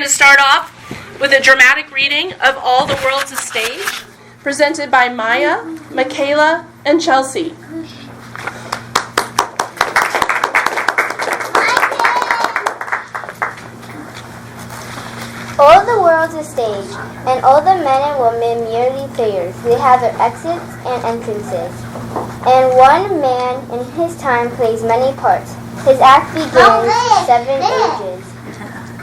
to start off with a dramatic reading of All the World's a Stage, presented by Maya, Michaela, and Chelsea. All the world's a stage, and all the men and women merely players. They have their exits and entrances. And one man in his time plays many parts. His act begins 7 ages.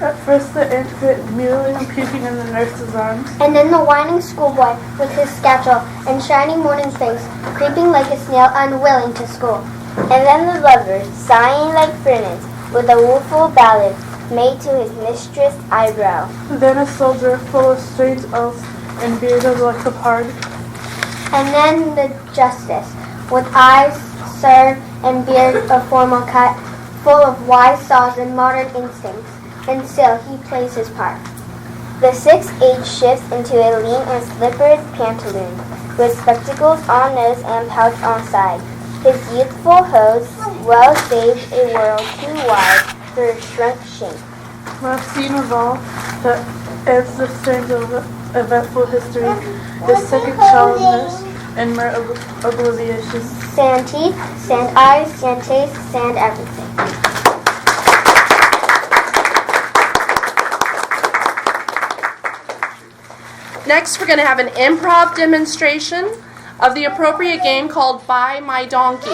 At first the infant mewling and peeping in the nurse's arms. And then the whining schoolboy with his schedule and shiny morning face, creeping like a snail, unwilling to school. And then the lover, sighing like furnace, with a woeful ballad made to his mistress' eyebrow. Then a soldier full of strange oaths and bearded like a pard. And then the justice, with eyes, sir, and beard of formal cut, full of wise saws and modern instincts, and still he plays his part. The 6th age shifts into a lean and slippered pantaloon, with spectacles on nose and pouch on side. His youthful hose well saved a world too wide for a shrunk shape. Last scene of all that ends the strange eventful history is second childness and mere obliviation. Sand teeth, sand eyes, sand taste, sand everything. Next, we're going to have an improv demonstration of the appropriate game called Buy My Donkey.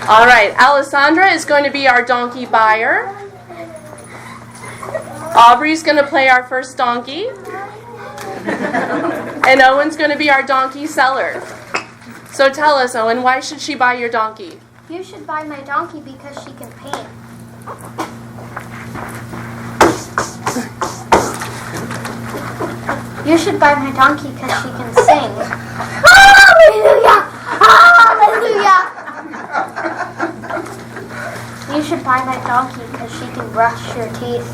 All right, Alessandra is going to be our donkey buyer. Aubrey's going to play our first donkey. And Owen's going to be our donkey seller. So tell us, Owen, why should she buy your donkey? You should buy my donkey because she can paint. You should buy my donkey because she can sing. Hallelujah! Hallelujah! You should buy my donkey because she can brush your teeth.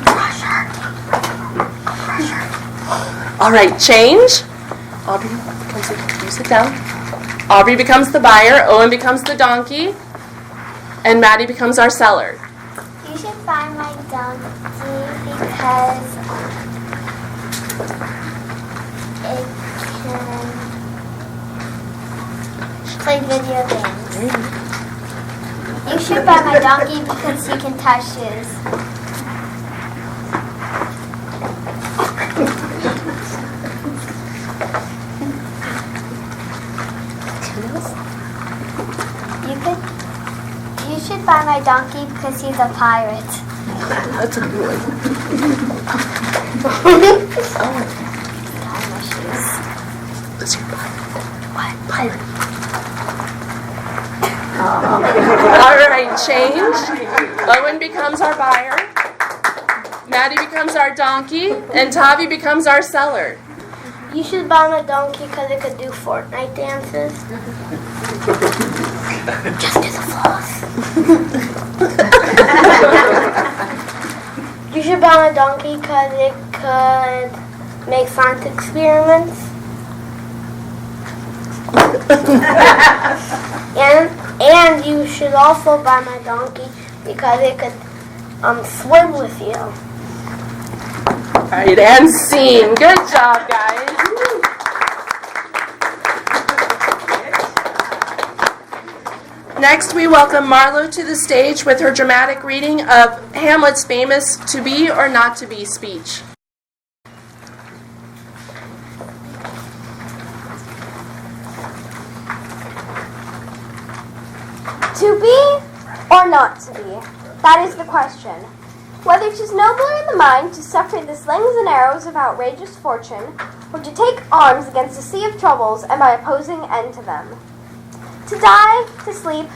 Brush her. All right, change. Aubrey, you sit down. Aubrey becomes the buyer, Owen becomes the donkey, and Maddie becomes our seller. You should buy my donkey because it can play video games. You should buy my donkey because he can tie shoes. You should buy my donkey because he's a pirate. That's a good one. Tie my shoes. Let's hear pirate. What? Pirate. All right, change. Owen becomes our buyer. Maddie becomes our donkey. And Tavi becomes our seller. You should buy my donkey because it could do Fortnite dances. Just do the floss. You should buy my donkey because it could make science experiments. and you should also buy my donkey because it could swim with you. All right, and scene. Good job, guys. Next, we welcome Marlo to the stage with her dramatic reading of Hamlet's famous "To Be or Not to Be" speech. To be or not to be? That is the question. Whether 'tis nobler in the mind to suffer the slings and arrows of outrageous fortune, or to take arms against a sea of troubles and by opposing end to them. To die, to sleep,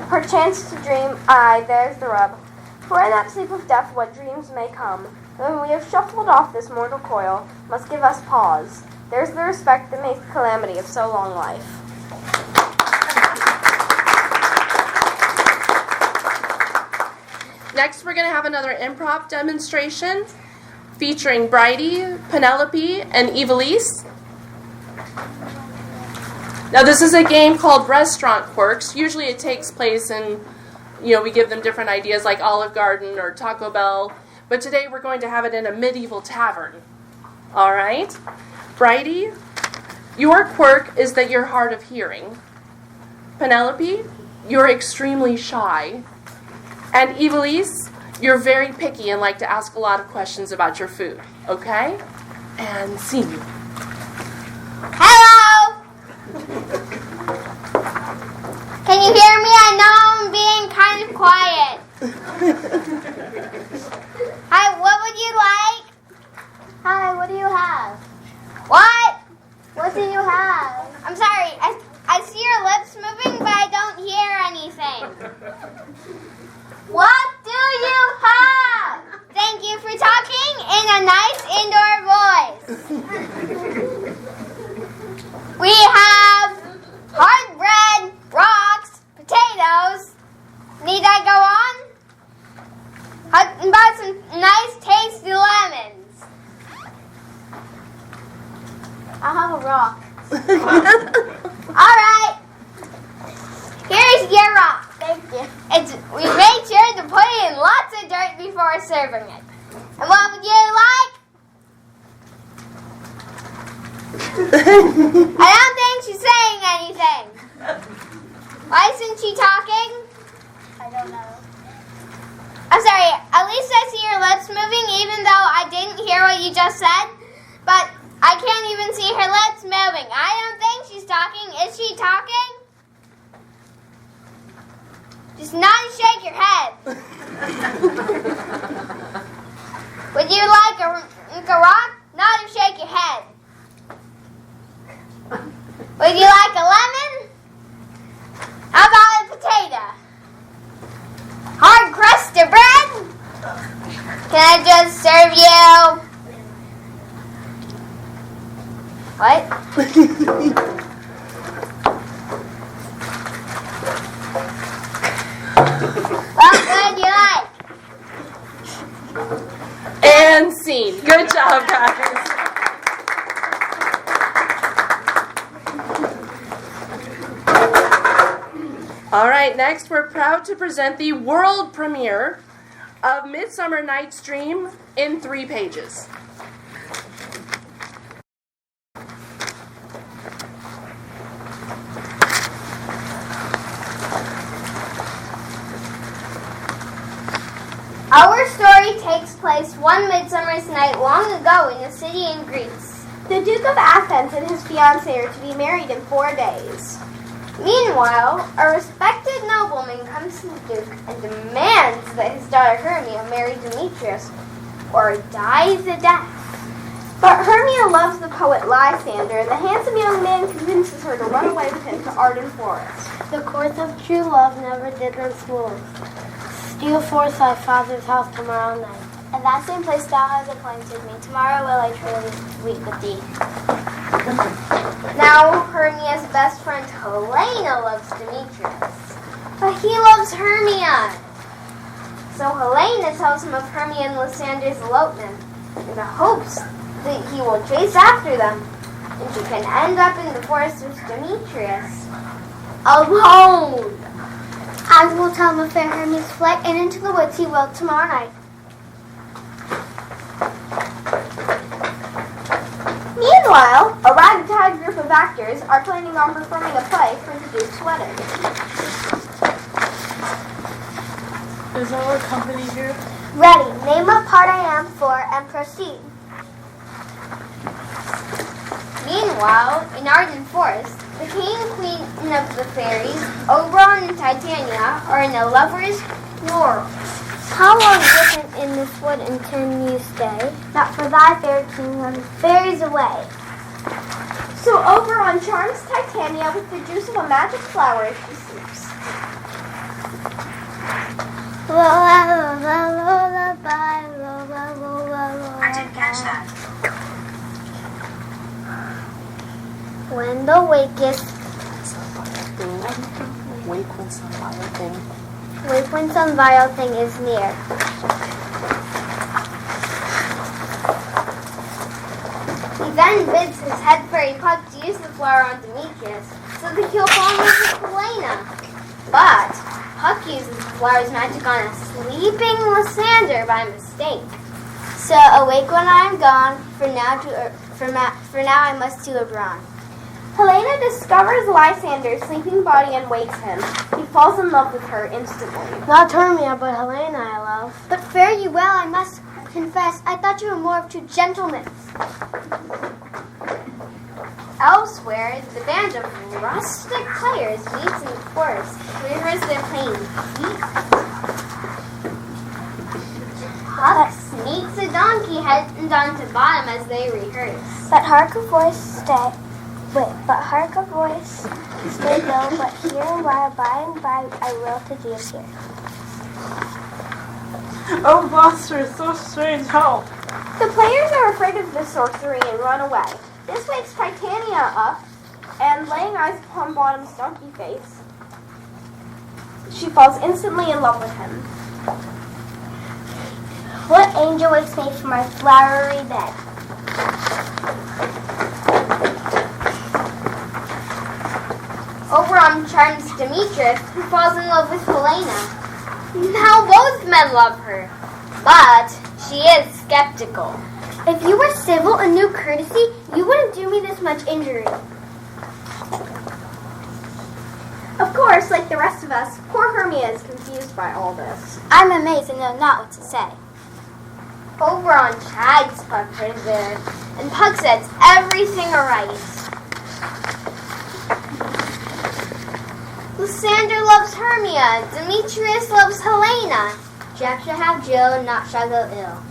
perchance to dream, aye, there's the rub. For in that sleep of death what dreams may come, when we have shuffled off this mortal coil, must give us pause. There's the respect that makes calamity of so long life. Next, we're going to have another improv demonstration featuring Bridie, Penelope, and Evilise. Now, this is a game called Restaurant Quirks. Usually it takes place in, we give them different ideas like Olive Garden or Taco Bell. But today we're going to have it in a medieval tavern. All right? Bridie, your quirk is that you're hard of hearing. Penelope, you're extremely shy. And Evilise, you're very picky and like to ask a lot of questions about your food. Okay? And scene. Hello! Can you hear me? I know I'm being kind of quiet. Hi, what would you like? Hi, what do you have? What? What do you have? I'm sorry, I see your lips moving, but I don't hear anything. What do you have? Thank you for talking in a nice indoor voice. We have hard bread, rocks, potatoes. Need I go on? How about some nice tasty lemons? I'll have a rock. All right. Here's your rock. Thank you. We made sure to put it in lots of dirt before serving it. And what would you like? I don't think she's saying anything. Why isn't she talking? I don't know. I'm sorry, at least I see your lips moving even though I didn't hear what you just said. But I can't even see her lips moving. I don't think she's talking. Is she talking? Just nod and shake your head. Would you like a rock? Nod and shake your head. Would you like a lemon? How about a potato? Hard crust of bread? Can I just serve you? What? What would you like? And scene. Good job, guys. All right, next we're proud to present the world premiere of Midsummer Night's Dream in 3 pages. Our story takes place one midsummer's night long ago in a city in Greece. The Duke of Athens and his fiancée are to be married in 4 days. Meanwhile, a respected nobleman comes to the Duke and demands that his daughter Hermia marry Demetrius or dies a death. But Hermia loves the poet Lysander, and the handsome young man convinces her to run away with him to Arden Forest. The course of true love never did run smooth. Steal forth thy father's house tomorrow night. And that same place thou hast appointed me. Tomorrow will I truly weep with thee. Now Hermia's best friend Helena loves Demetrius, but he loves Hermia. So Helena tells him of Hermia and Lysander's elopement in the hopes that he will chase after them, and she can end up in the forest with Demetrius. Alone! I will tell him of fair Hermia's flight, and into the woods he will tomorrow night. Meanwhile, a ragtag group of actors are planning on performing a play for the Duke's wedding. Is our company here? Ready. Name what part I am for and proceed. Meanwhile, in Arden Forest, the king and queen of the fairies, Oberon and Titania, are in a lover's quarrel. How long within in this wood and can you stay? Not for thy fair kingdom fairies away. So Oberon charms Titania with the juice of a magic flower as she sleeps. I didn't catch that. When the wakest Wake when some other thing. wait when some vile thing is near. He then bids his head fairy Puck to use the flower on Demetrius so that he'll fall in love with Helena. But Puck uses the flower's magic on a sleeping Lysander by mistake. So awake when I am gone, for now I must to Oberon. Helena discovers Lysander's sleeping body and wakes him. He falls in love with her instantly. Not Hermia, but Helena I love. But fare you well, I must confess, I thought you were more of two gentlemen. Elsewhere, the band of rustic players meets in the forest to rehearse their playing feet. Puck sneaks a donkey head onto bottom as they rehearse. But hark a voice stay low, but here and by and by I will to thee appear. Oh, monster, so strange, help! The players are afraid of the sorcery and run away. This wakes Titania up, and laying eyes upon Bottom's donkey face, she falls instantly in love with him. What angel wakes me from my flowery bed? Oberon charms Demetrius, who falls in love with Helena. Now both men love her, but she is skeptical. If you were civil and knew courtesy, you wouldn't do me this much injury. Of course, like the rest of us, poor Hermia is confused by all this. I'm amazed and know not what to say. Oberon chags Puck for this, and Puck sets everything aright. Lysander loves Hermia, Demetrius loves Helena. Jack shall have Jill and not shall go ill.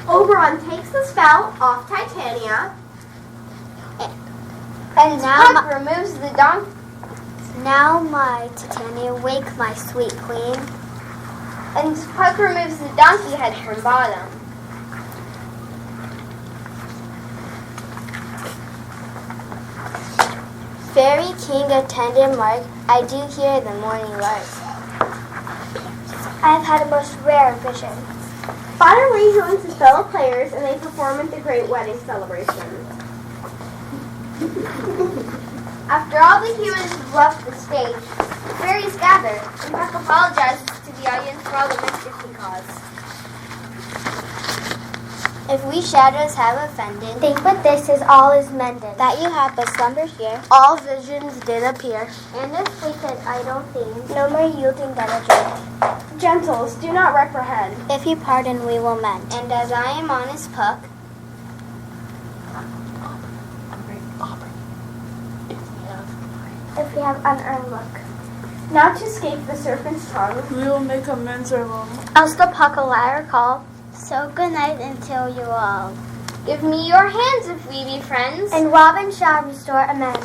Oberon takes the spell off Titania, and Puck removes the donkey. Now, my Titania, wake, my sweet queen. And Puck removes the donkey head from Bottom. Fairy king of tender mark, I do hear the morning lark. I have had a most rare vision. Bottom rejoins his fellow players, and they perform at the great wedding celebration. After all the humans have left the stage, the fairies gather, and Puck apologizes to the audience for all the mischief he caused. If we shadows have offended, think but this is all is mended. That you have but slumbered here, all visions did appear. And if we said idle things, No more yielding than a drink. gentles, do not reprehend. If you pardon, we will mend. And as I am honest Puck, If we have unearned luck, now to escape the serpent's tongue, We will make amends or long. else the Puck a liar call. So good night until you all. give me your hands if we be friends. And Robin shall restore amends.